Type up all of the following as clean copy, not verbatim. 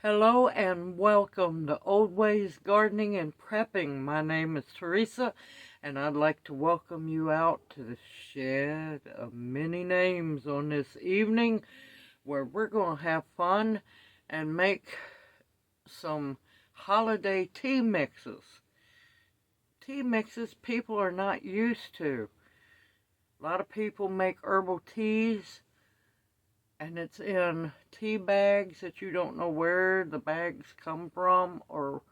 Hello and welcome to Old Ways Gardening and Prepping. My name is Teresa and I'd like to welcome you out to the shed of many names on this evening where we're going to have fun and make some holiday tea mixes. Tea mixes people are not used to. A lot of people make herbal teas and it's in tea bags that you don't know where the bags come from or,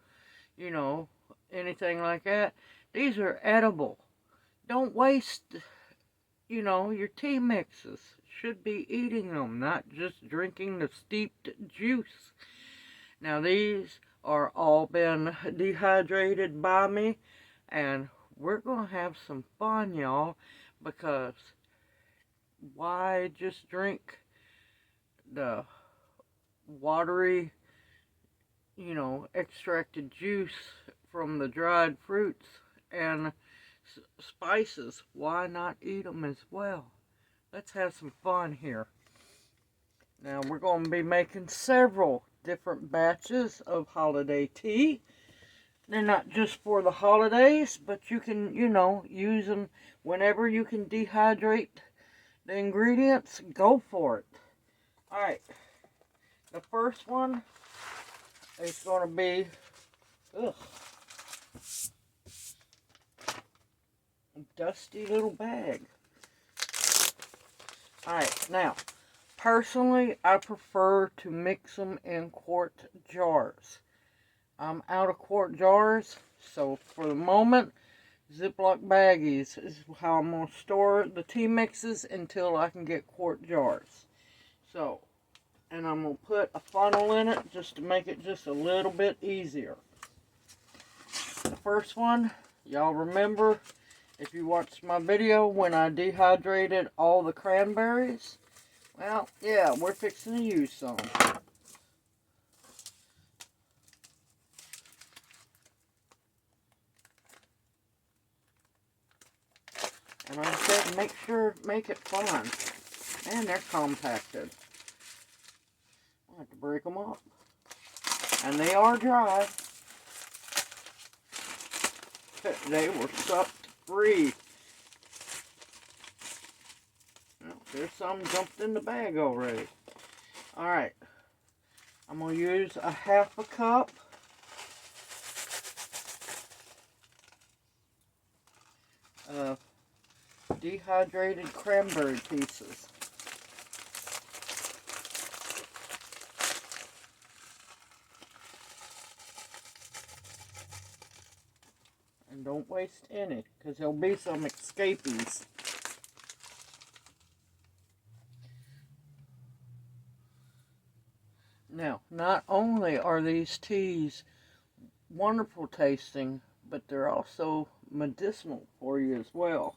anything like that. These are edible. Don't waste, your tea mixes. Should be eating them, not just drinking the steeped juice. Now these are all been dehydrated by me, and we're going to have some fun, y'all, because why just drink the watery, extracted juice from the dried fruits and spices? Why not eat them as well? Let's have some fun here. Now we're going to be making several different batches of holiday tea. They're not just for the holidays, but you can, use them whenever you can dehydrate the ingredients. Go for it. Alright, the first one is going to be a dusty little bag. Alright, now, personally, I prefer to mix them in quart jars. I'm out of quart jars, so for the moment, Ziploc baggies is how I'm going to store the tea mixes until I can get quart jars. So, and I'm going to put a funnel in it just to make it just a little bit easier. The first one, y'all remember, if you watched my video when I dehydrated all the cranberries, well, yeah, we're fixing to use some. And like I said, make it fun. And they're compacted. I'll have to break them up. And they are dry. They were sucked free. Well, there's some jumped in the bag already. Alright. I'm going to use a half a cup of dehydrated cranberry pieces. And don't waste any, because there'll be some escapees. Now, not only are these teas wonderful tasting, but they're also medicinal for you as well.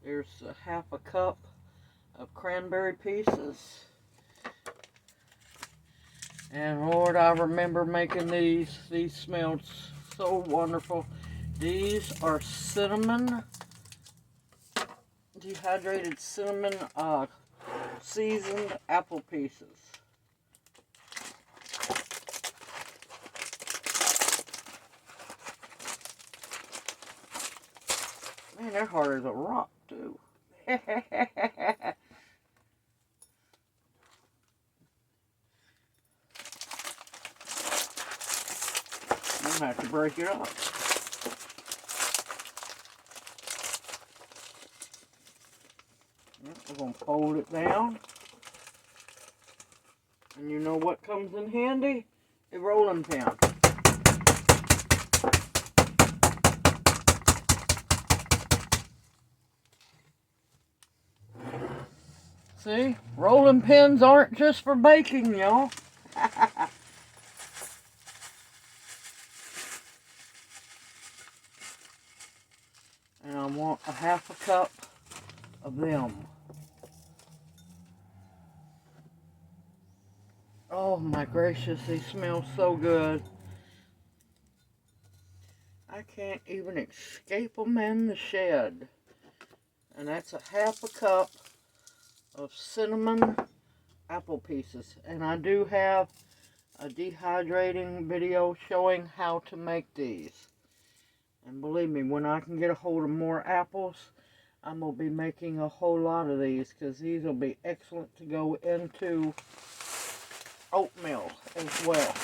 There's a half a cup of cranberry pieces. And Lord, I remember making these. These smelled so wonderful. These are cinnamon, dehydrated cinnamon seasoned apple pieces. Man, they're hard as a rock, too. I'm going to have to break it up. We're going to fold it down. And you know what comes in handy? A rolling pin. See, rolling pins aren't just for baking, y'all. And I want a half a cup of them. Oh my gracious, they smell so good. I can't even escape them in the shed. And that's a half a cup of cinnamon apple pieces. And I do have a dehydrating video showing how to make these. And believe me, when I can get a hold of more apples, I'm going to be making a whole lot of these, because these will be excellent to go into oatmeal as well.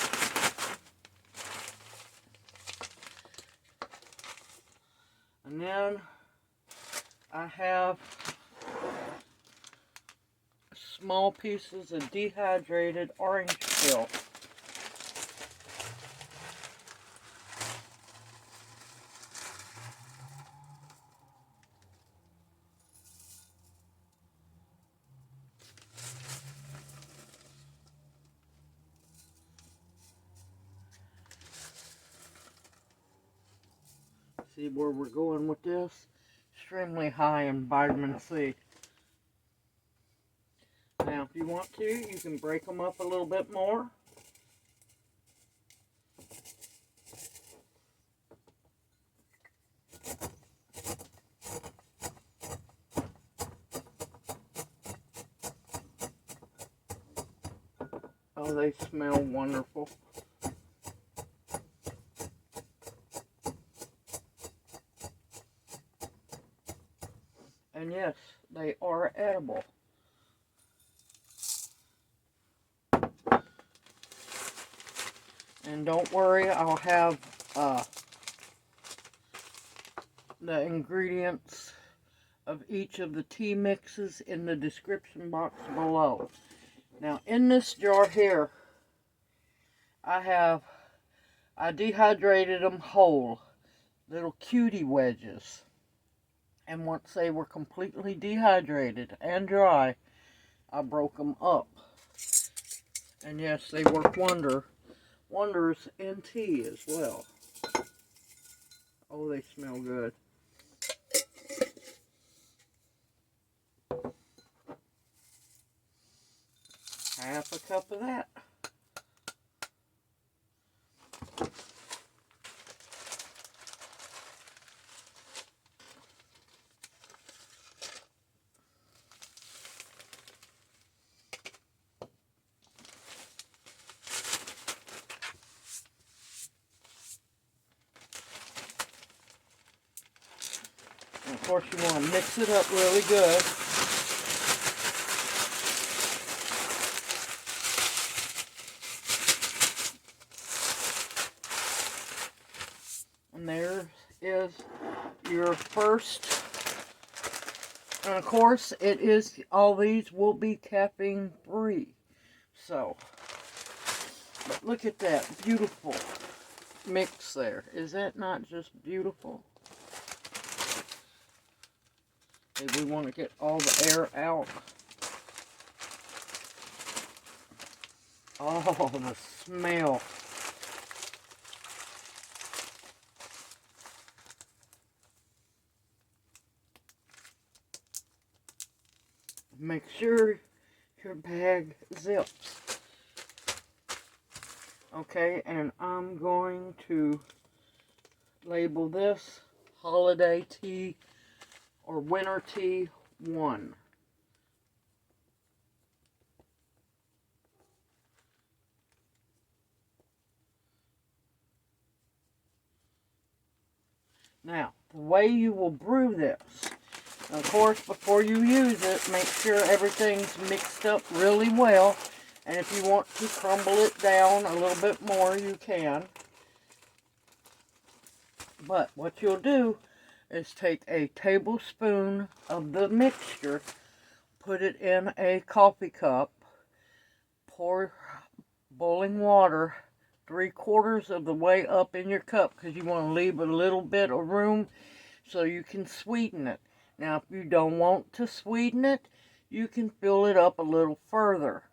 And then I have small pieces of dehydrated orange peel. See where we're going with this? Extremely high in vitamin C. Now, if you want to, you can break them up a little bit more. Oh, they smell wonderful. And yes, they are edible. And don't worry, I'll have the ingredients of each of the tea mixes in the description box below. Now, in this jar here, I dehydrated them whole, little cutie wedges. And once they were completely dehydrated and dry, I broke them up. And yes, they work wonders in tea as well. Oh, they smell good. Half a cup of that. And of course, you want to mix it up really good. And there is your first. And of course, all these will be caffeine free. So, but look at that beautiful mix there. Is that not just beautiful? Okay, we want to get all the air out. Oh, the smell. Make sure your bag zips. Okay, and I'm going to label this Holiday Tea or Winter Tea 1. Now, the way you will brew this, of course, before you use it, make sure everything's mixed up really well. And if you want to crumble it down a little bit more, you can. But what you'll do is take a tablespoon of the mixture, put it in a coffee cup, pour boiling water 3/4 of the way up in your cup, because you want to leave a little bit of room so you can sweeten it. Now, if you don't want to sweeten it, you can fill it up a little further.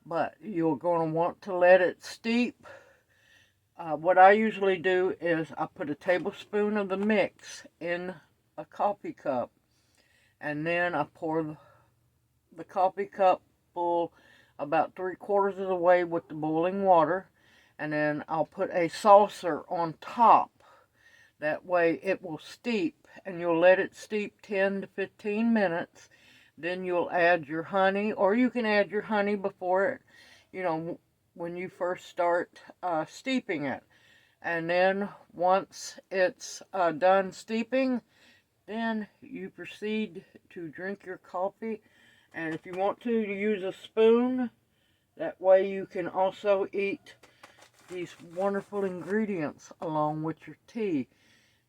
But you're going to want to let it steep. What I usually do is I put a tablespoon of the mix in a coffee cup. And then I pour the coffee cup full about 3/4 of the way with the boiling water. And then I'll put a saucer on top. That way it will steep, and you'll let it steep 10 to 15 minutes. Then you'll add your honey, or you can add your honey before it, when you first start steeping it. And then once it's done steeping, then you proceed to drink your coffee. And if you want to, you use a spoon. That way you can also eat these wonderful ingredients along with your tea.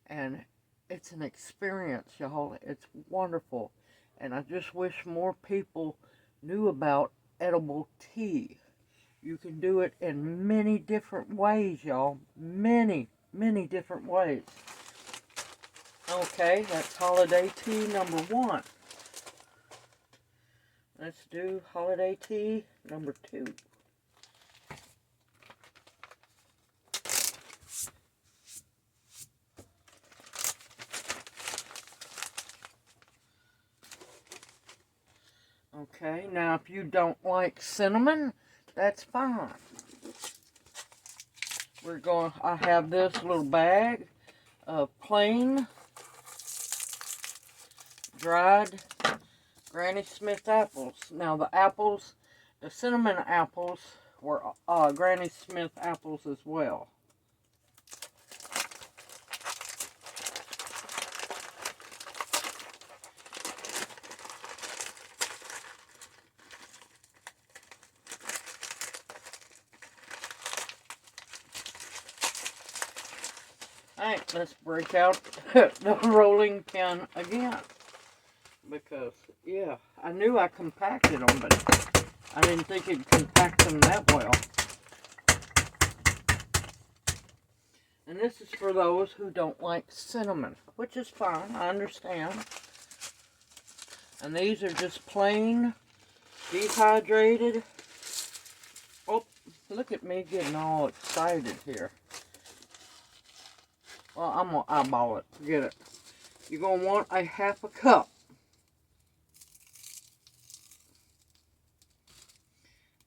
And it's an experience, y'all. It's wonderful. And I just wish more people knew about edible tea. You can do it in many different ways, y'all. Many, many different ways. Okay, that's holiday tea number 1. Let's do holiday tea number 2. Okay, now if you don't like cinnamon, that's fine. I have this little bag of plain dried Granny Smith apples. Now the cinnamon apples were Granny Smith apples as well. Alright, let's break out the rolling pin again. Because, yeah, I knew I compacted them, but I didn't think it'd compact them that well. And this is for those who don't like cinnamon, which is fine, I understand. And these are just plain dehydrated. Oh, look at me getting all excited here. Well, I'm going to eyeball it. Forget it. You're going to want a 1/2 cup.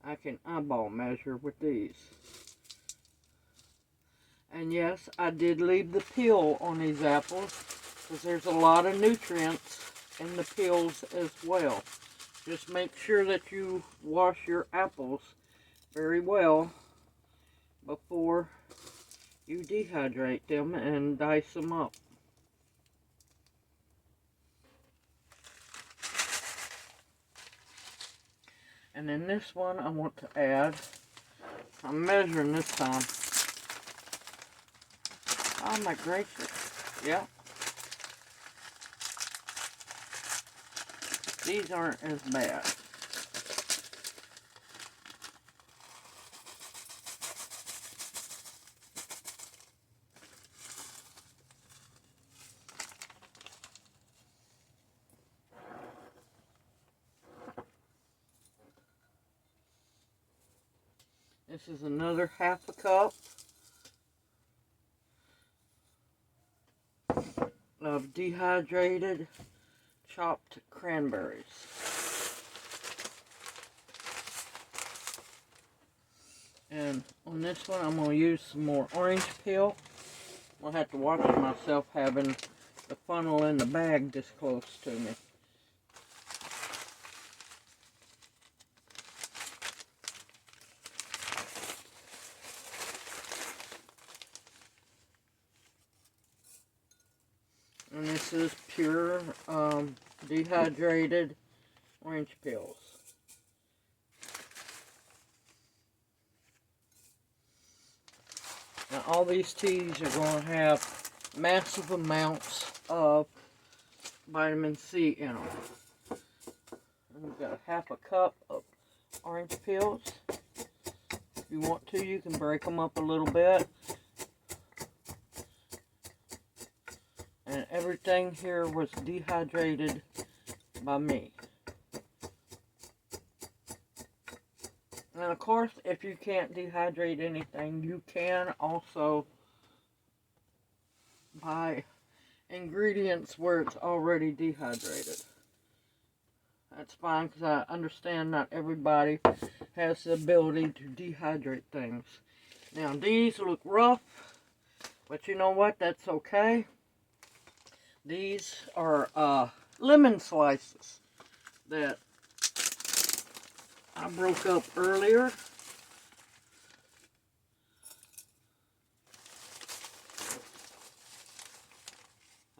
I can eyeball measure with these. And yes, I did leave the peel on these apples, because there's a lot of nutrients in the peels as well. Just make sure that you wash your apples very well before you dehydrate them and dice them up. And in this one, I want to add, I'm measuring this time. Oh my gracious. Yeah. These aren't as bad. This is another 1/2 cup of dehydrated chopped cranberries. And on this one, I'm going to use some more orange peel. I'll have to watch myself having the funnel in the bag this close to me. And this is pure dehydrated orange peels. Now all these teas are going to have massive amounts of vitamin C in them. And we've got a 1/2 cup of orange peels. If you want to, you can break them up a little bit. And everything here was dehydrated by me. And of course, if you can't dehydrate anything, you can also buy ingredients where it's already dehydrated. That's fine, because I understand not everybody has the ability to dehydrate things. Now, these look rough, but you know what? That's okay. These are lemon slices. that I broke up earlier.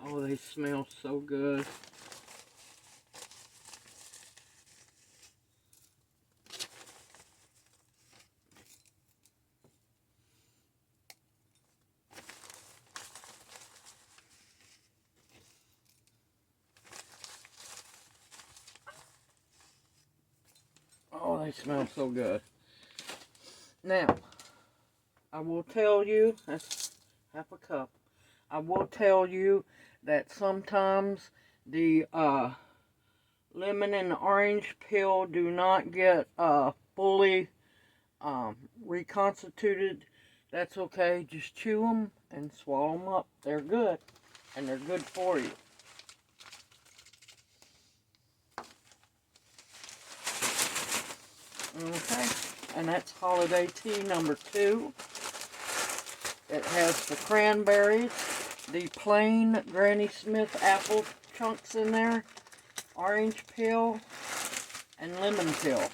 Oh, they smell so good. Oh, they smell so good. Now, I will tell you, that's half a cup. I will tell you that sometimes the lemon and the orange peel do not get fully reconstituted. That's okay. Just chew them and swallow them up. They're good, and they're good for you. Okay, and that's holiday tea number 2. It has the cranberries, the plain Granny Smith apple chunks in there, orange peel, and lemon peel.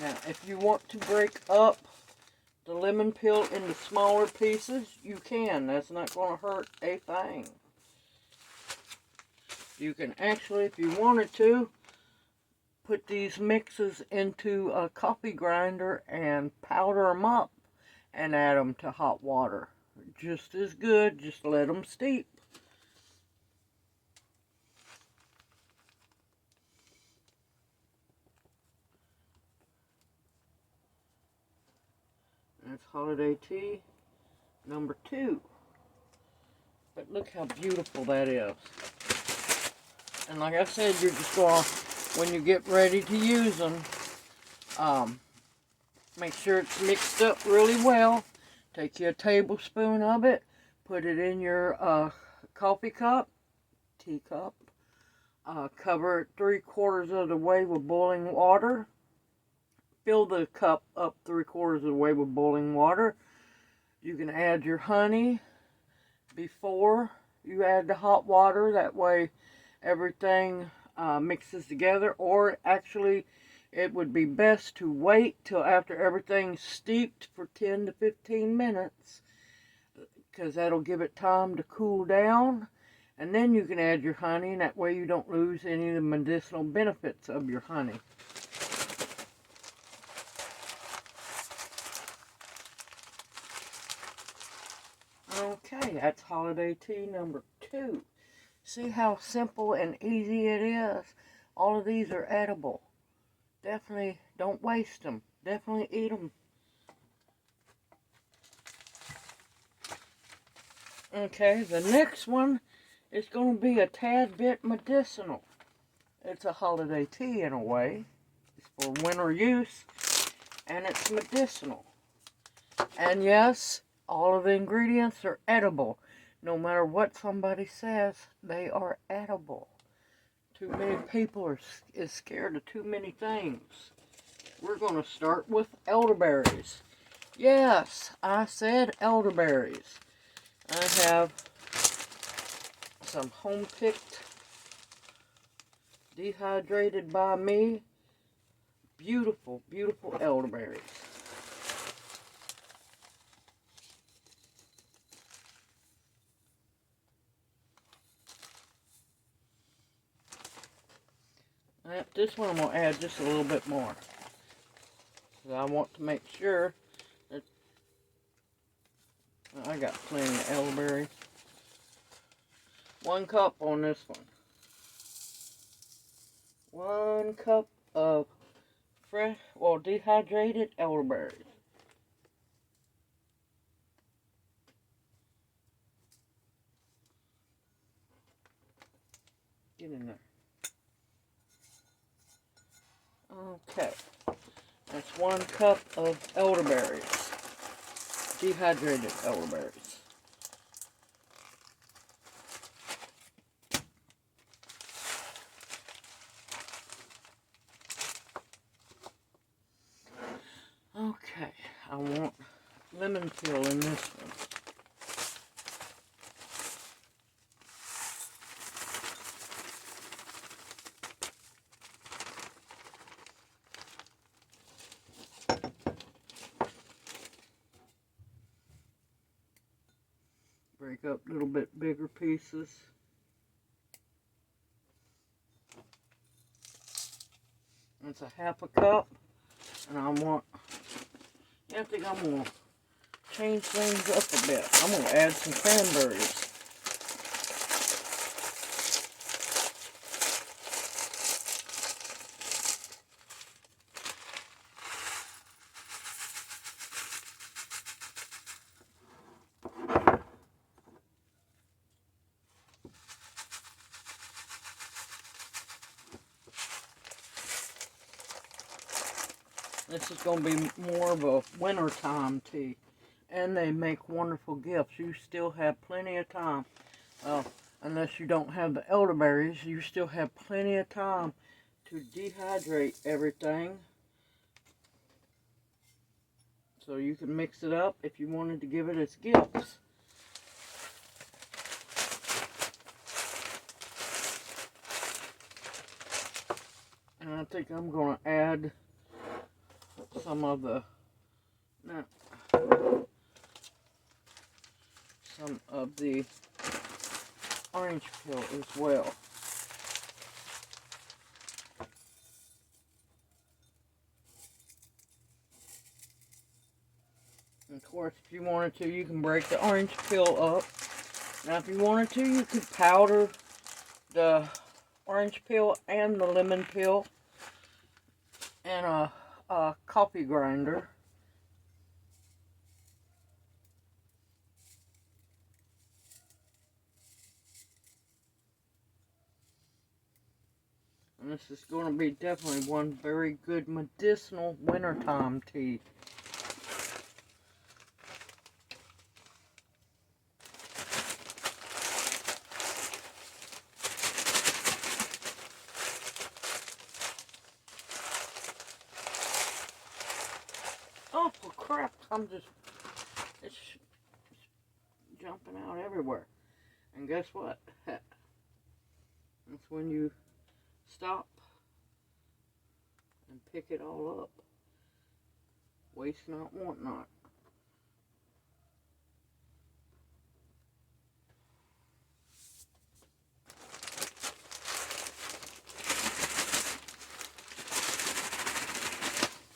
Now, if you want to break up the lemon peel into smaller pieces, you can. That's not going to hurt a thing. You can actually, if you wanted to, put these mixes into a coffee grinder and powder them up and add them to hot water. Just as good, just let them steep. That's holiday tea number 2. But look how beautiful that is. And like I said, you're just going to, when you get ready to use them, make sure it's mixed up really well. Take you a tablespoon of it, put it in your coffee cup, teacup, cover it 3/4 of the way with boiling water. Fill the cup up 3/4 of the way with boiling water. You can add your honey before you add the hot water. That way everything mixes together. Or actually, it would be best to wait till after everything's steeped for 10 to 15 minutes. Because that'll give it time to cool down. And then you can add your honey. And that way you don't lose any of the medicinal benefits of your honey. Okay, that's holiday tea number 2. See how simple and easy it is? All of these are edible. Definitely don't waste them. Definitely eat them. Okay, the next one is going to be a tad bit medicinal. It's a holiday tea in a way. It's for winter use, and it's medicinal. And yes, all of the ingredients are edible. No matter what somebody says, they are edible. Too many people is scared of too many things. We're going to start with elderberries. Yes, I said elderberries. I have some home-picked, dehydrated by me, beautiful, beautiful elderberries. This one I'm going to add just a little bit more. So I want to make sure that I got plenty of elderberries. 1 cup on this one. 1 cup of fresh, well, dehydrated elderberries. Get in there. Okay. That's 1 cup of elderberries. Dehydrated elderberries. Okay, I want lemon peel in this one. break up a little bit bigger pieces. It's a half a cup, and I think I'm going to change things up a bit. I'm going to add some cranberries. This is going to be more of a wintertime tea. And they make wonderful gifts. You still have plenty of time. Unless you don't have the elderberries, you still have plenty of time to dehydrate everything. So you can mix it up if you wanted to give it as gifts. And I think I'm going to add some of the orange peel as well. And of course, if you wanted to, you can break the orange peel up. Now, if you wanted to, you could powder the orange peel and the lemon peel in a coffee grinder. And this is going to be definitely one very good medicinal wintertime tea. Oh, crap, it's jumping out everywhere. And guess what? That's when you stop and pick it all up. Waste not, want not.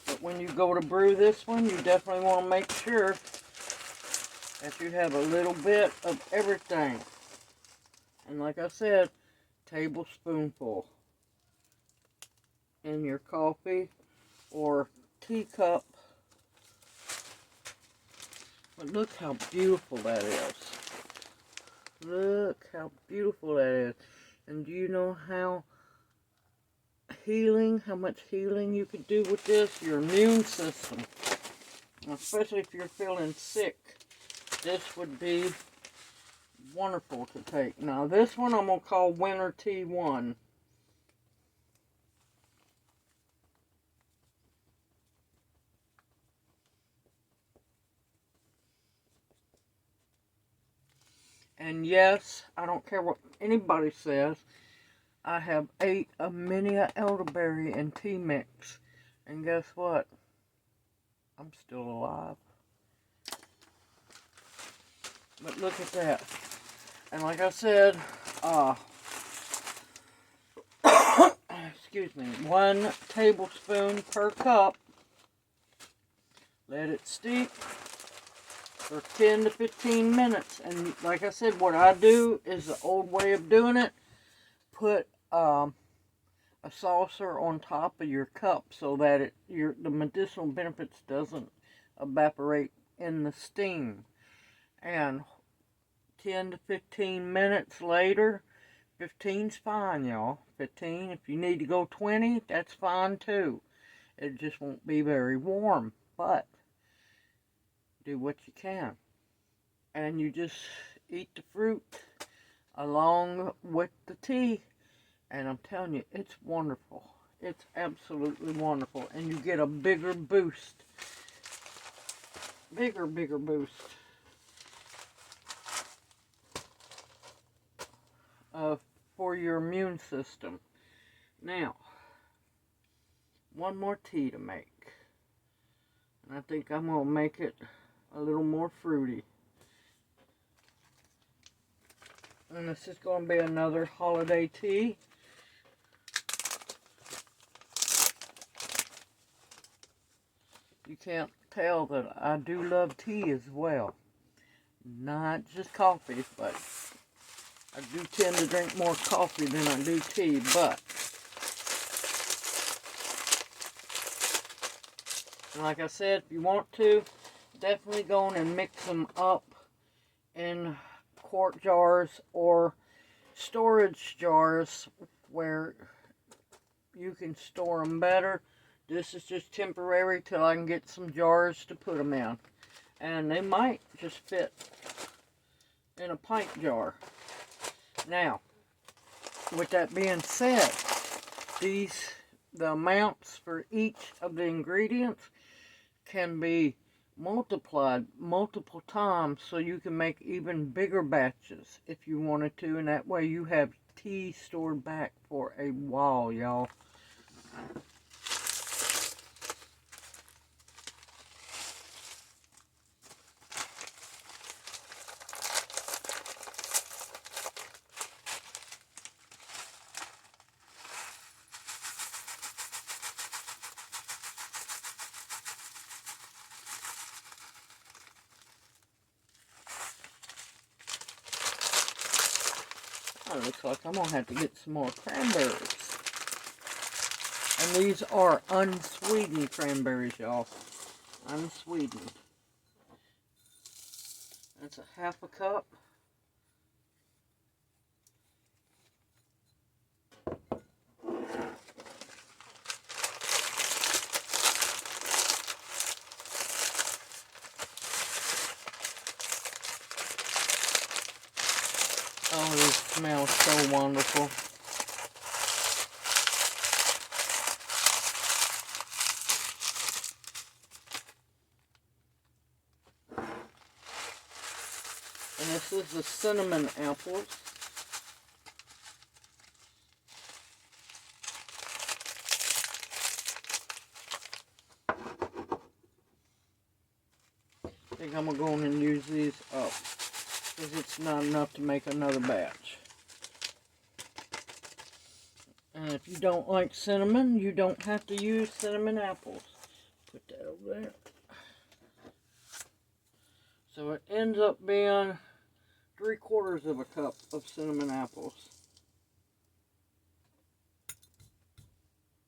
But when you go to brew this one, you definitely want to make sure that you have a little bit of everything. And like I said, tablespoonful in your coffee or teacup. But look how beautiful that is. Look how beautiful that is. And do you know how much healing you could do with this? Your immune system. Especially if you're feeling sick. This would be wonderful to take. Now this one I'm going to call Winter Tea 1. And yes, I don't care what anybody says, I have ate a mini elderberry and tea mix. And guess what? I'm still alive. But look at that. And like I said, excuse me, 1 tablespoon per cup. Let it steep for 10 to 15 minutes. And like I said, what I do is the old way of doing it. Put a saucer on top of your cup so that the medicinal benefits doesn't evaporate in the steam. And 10 to 15 minutes later, 15's fine, y'all. 15, if you need to go 20, that's fine too. It just won't be very warm, but do what you can. And you just eat the fruit along with the tea. And I'm telling you, it's wonderful. It's absolutely wonderful. And you get a bigger boost. Bigger boost. For your immune system. Now, one more tea to make. And I think I'm going to make it a little more fruity. And this is going to be another holiday tea. You can't tell that I do love tea as well. Not just coffee, but I do tend to drink more coffee than I do tea, but and like I said, if you want to, definitely go in and mix them up in quart jars or storage jars where you can store them better. This is just temporary till I can get some jars to put them in. And they might just fit in a pint jar. Now, with that being said, the amounts for each of the ingredients can be multiplied multiple times so you can make even bigger batches if you wanted to, and that way you have tea stored back for a while, y'all. It looks like I'm going to have to get some more cranberries. And these are unsweetened cranberries, y'all. Unsweetened. That's a half a cup. Oh, these smell so wonderful. And this is the cinnamon apples. I think I'm going to go in and use these up, because it's not enough to make another batch. And if you don't like cinnamon, you don't have to use cinnamon apples. Put that over there. So it ends up being 3/4 of a cup of cinnamon apples.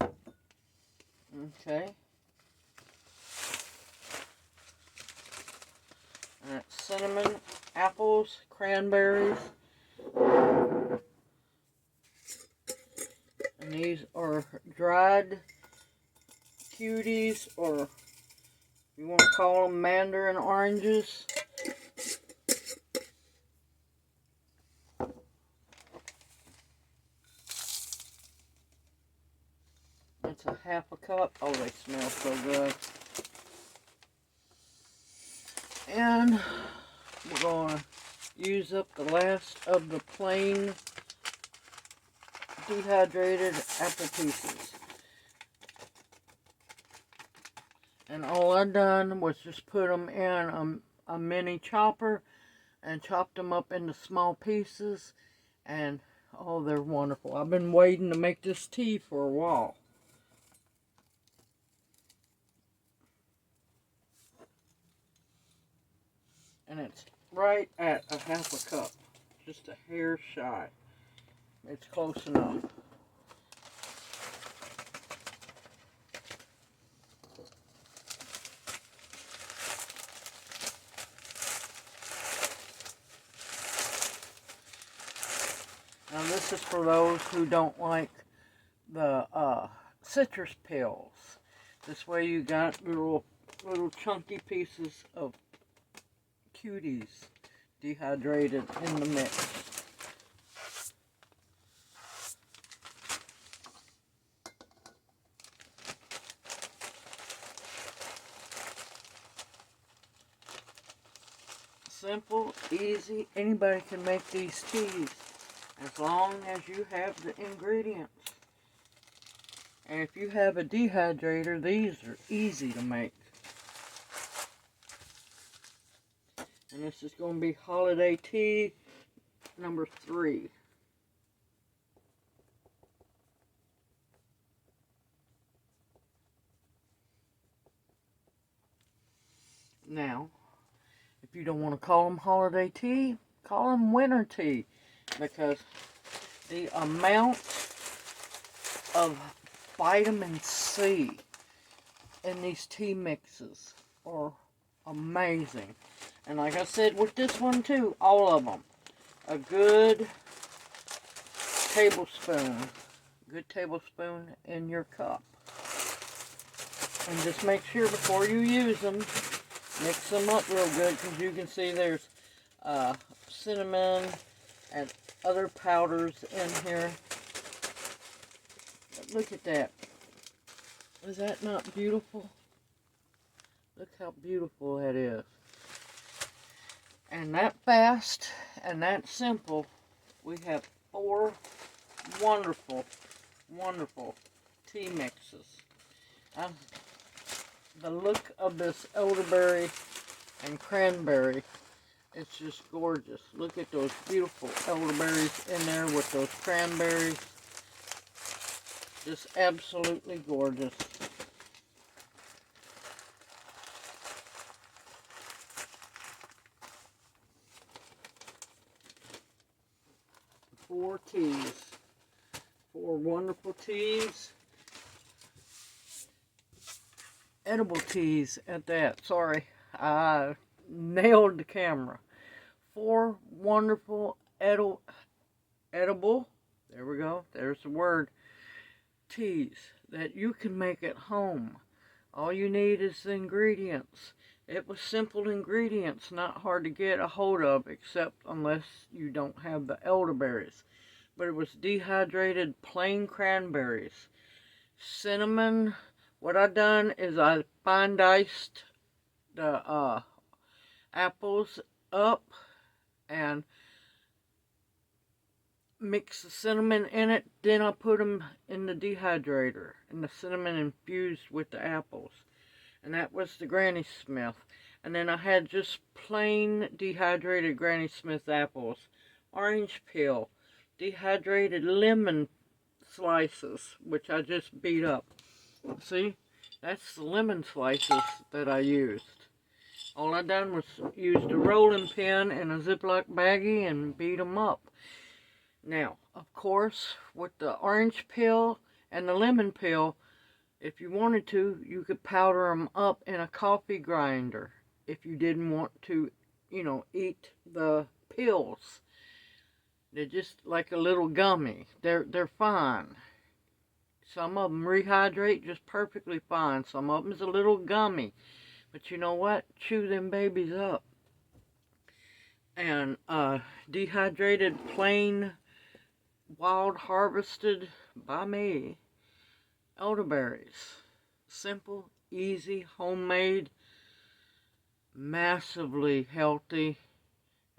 Okay. And that's cinnamon, apples, cranberries. And these are dried cuties, or you want to call them mandarin oranges. That's a half a cup. Oh, they smell so good. And we're going to use up the last of the plain dehydrated apple pieces. And all I done was just put them in a mini chopper and chopped them up into small pieces. And oh, they're wonderful. I've been waiting to make this tea for a while. And it's right at a half a cup. Just a hair shy. It's close enough. Now this is for those who don't like the citrus pills. This way you got little chunky pieces of cuties dehydrated in the mix. Simple, easy, anybody can make these teas as long as you have the ingredients. And if you have a dehydrator, these are easy to make. And this is going to be holiday tea number 3. Now, if you don't want to call them holiday tea, call them winter tea, because the amount of vitamin C in these tea mixes are amazing. And like I said with this one too, all of them, a good tablespoon in your cup. And just make sure before you use them, mix them up real good, because you can see there's cinnamon and other powders in here. But look at that. Is that not beautiful? Look how beautiful that is. And that fast and that simple, we have 4 wonderful, wonderful tea mixes. The look of this elderberry and cranberry, it's just gorgeous. Look at those beautiful elderberries in there with those cranberries. Just absolutely gorgeous. Four teas. 4 wonderful teas. Edible teas at that. Sorry, I nailed the camera. 4 wonderful edible, there we go, there's the word, teas that you can make at home. All you need is the ingredients. It was simple ingredients, not hard to get a hold of, except unless you don't have the elderberries. But it was dehydrated plain cranberries, cinnamon. What I done is I fine diced the apples up and mix the cinnamon in it. Then I put them in the dehydrator, and the cinnamon infused with the apples. And that was the Granny Smith. And then I had just plain dehydrated Granny Smith apples, orange peel, dehydrated lemon slices, which I just beat up. See, that's the lemon slices that I used. All I done was used a rolling pin and a Ziploc baggie and beat them up. Now, of course, with the orange peel and the lemon peel, if you wanted to, you could powder them up in a coffee grinder. If you didn't want to, eat the pills. They're just like a little gummy. They're fine. Some of them rehydrate just perfectly fine. Some of them is a little gummy. But you know what? Chew them babies up. And dehydrated, plain, wild harvested by me elderberries. Simple, easy, homemade, massively healthy.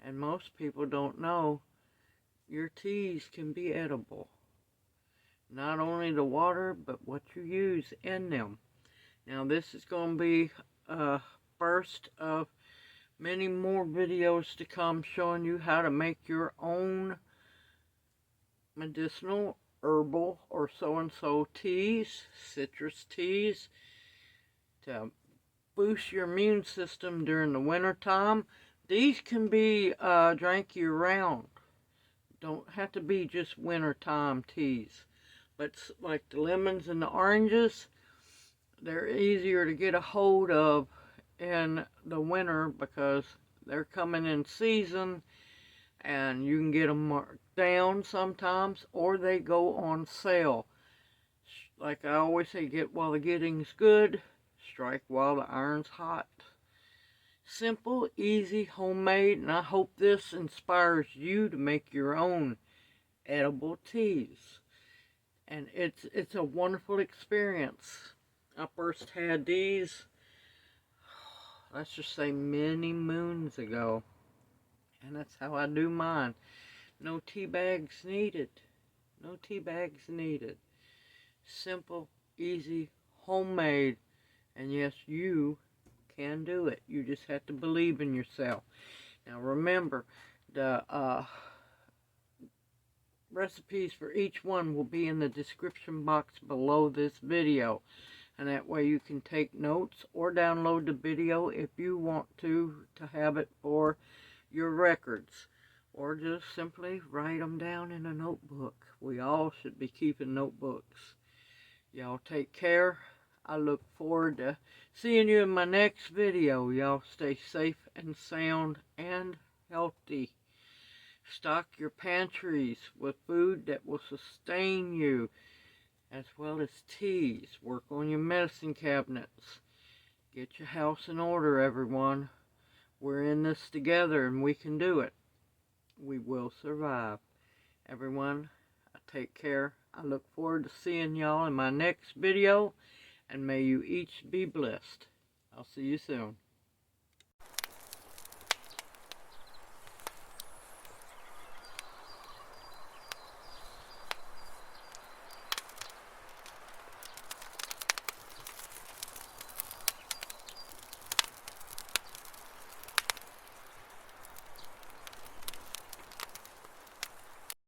And most people don't know your teas can be edible. Not only the water, but what you use in them. Now this is going to be a first of many more videos to come showing you how to make your own medicinal, herbal, or so-and-so teas, citrus teas, to boost your immune system during the winter time. These can be drank year-round. Don't have to be just wintertime teas. But like the lemons and the oranges, they're easier to get a hold of in the winter because they're coming in season, and you can get them marked down sometimes, or they go on sale. Like I always say, get while the getting's good, strike while the iron's hot. Simple, easy, homemade, and I hope this inspires you to make your own edible teas. And it's a wonderful experience. I first had these, let's just say many moons ago. And that's how I do mine. No tea bags needed. No tea bags needed. Simple, easy, homemade. And yes, you can do it. You just have to believe in yourself. Now remember, the recipes for each one will be in the description box below this video. And that way you can take notes or download the video if you want to have it for your records. Or just simply write them down in a notebook. We all should be keeping notebooks. Y'all take care. I look forward to seeing you in my next video. Y'all stay safe and sound and healthy. Stock your pantries with food that will sustain you, as well as teas. Work on your medicine cabinets. Get your house in order, everyone. We're in this together and we can do it. We will survive. Everyone, take care. I look forward to seeing y'all in my next video, and may you each be blessed. I'll see you soon.